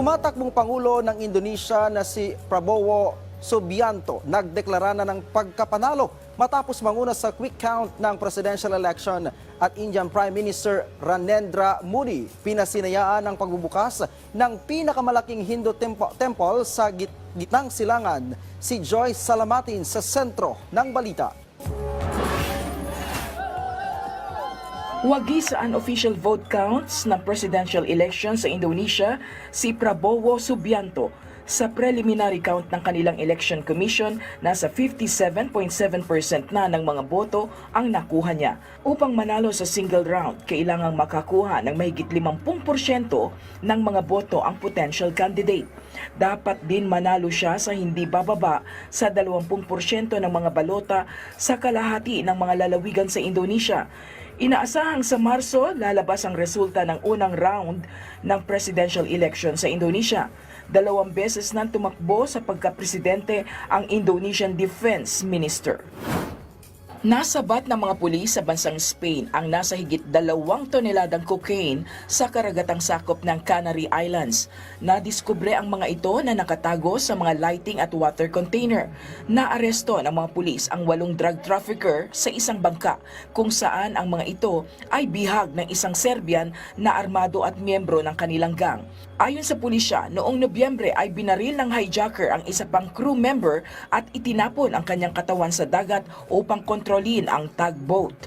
Tumatakbong Pangulo ng Indonesia na si Prabowo Subianto nagdeklara na ng pagkapanalo matapos manguna sa quick count ng presidential election at Indian Prime Minister Narendra Modi pinasinayaan ang pagbubukas ng pinakamalaking Hindu temple sa gitnang silangan. Si Joy Salamatin sa sentro ng balita. Wagi sa unofficial vote counts ng presidential election sa Indonesia, si Prabowo Subianto sa preliminary count ng kanilang election commission, nasa 57.7% na ng mga boto ang nakuha niya. Upang manalo sa single round, kailangang makakuha ng mahigit 50% ng mga boto ang potential candidate. Dapat din manalo siya sa hindi bababa sa 20% ng mga balota sa kalahati ng mga lalawigan sa Indonesia. Inaasahang sa Marso, lalabas ang resulta ng unang round ng presidential election sa Indonesia. 2 beses nang tumakbo sa pagkapresidente ang Indonesian Defense Minister. Nasabat ng mga pulis sa bansang Spain ang nasa higit 2 toneladang cocaine sa karagatang sakop ng Canary Islands. Nadiskubre ang mga ito na nakatago sa mga lighting at water container. Naaresto ng mga pulis ang 8 drug trafficker sa isang bangka kung saan ang mga ito ay bihag ng isang Serbian na armado at miyembro ng kanilang gang. Ayon sa pulisya, noong Nobyembre ay binaril ng hijacker ang isa pang crew member at itinapon ang kanyang katawan sa dagat upang kontrolin ang tugboat.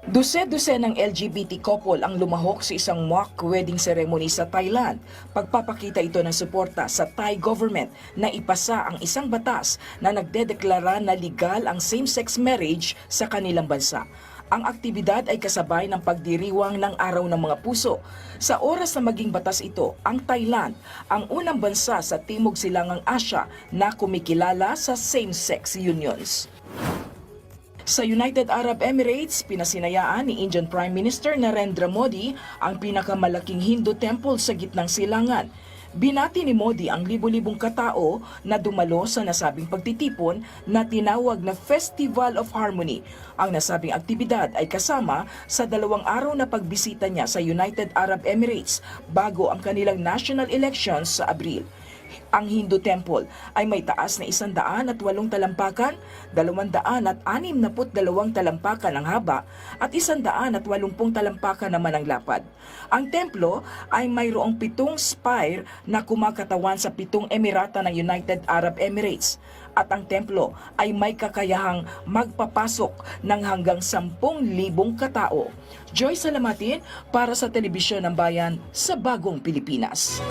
Duse-duse ng LGBT couple ang lumahok sa isang mock wedding ceremony sa Thailand. Pagpapakita ito ng suporta sa Thai government na ipasa ang isang batas na nagdedeklara na legal ang same-sex marriage sa kanilang bansa. Ang aktibidad ay kasabay ng pagdiriwang ng Araw ng Mga Puso. Sa oras na maging batas ito, ang Thailand ang unang bansa sa Timog Silangang Asya na kumikilala sa same-sex unions. Sa United Arab Emirates, pinasinayaan ni Indian Prime Minister Narendra Modi ang pinakamalaking Hindu temple sa gitnang silangan. Binati ni Modi ang libu-libong katao na dumalo sa nasabing pagtitipon na tinawag na Festival of Harmony. Ang nasabing aktibidad ay kasama sa 2 araw na pagbisita niya sa United Arab Emirates bago ang kanilang national elections sa Abril. Ang Hindu Temple ay may taas na 108 talampakan, 262 talampakan ang haba at 180 talampakan naman ang lapad. Ang templo ay mayroong 7 spire na kumakatawan sa 7 emirata ng United Arab Emirates at ang templo ay may kakayahang magpapasok ng hanggang 10,000 katao. Joy Salamatin para sa Telebisyon ng Bayan sa Bagong Pilipinas.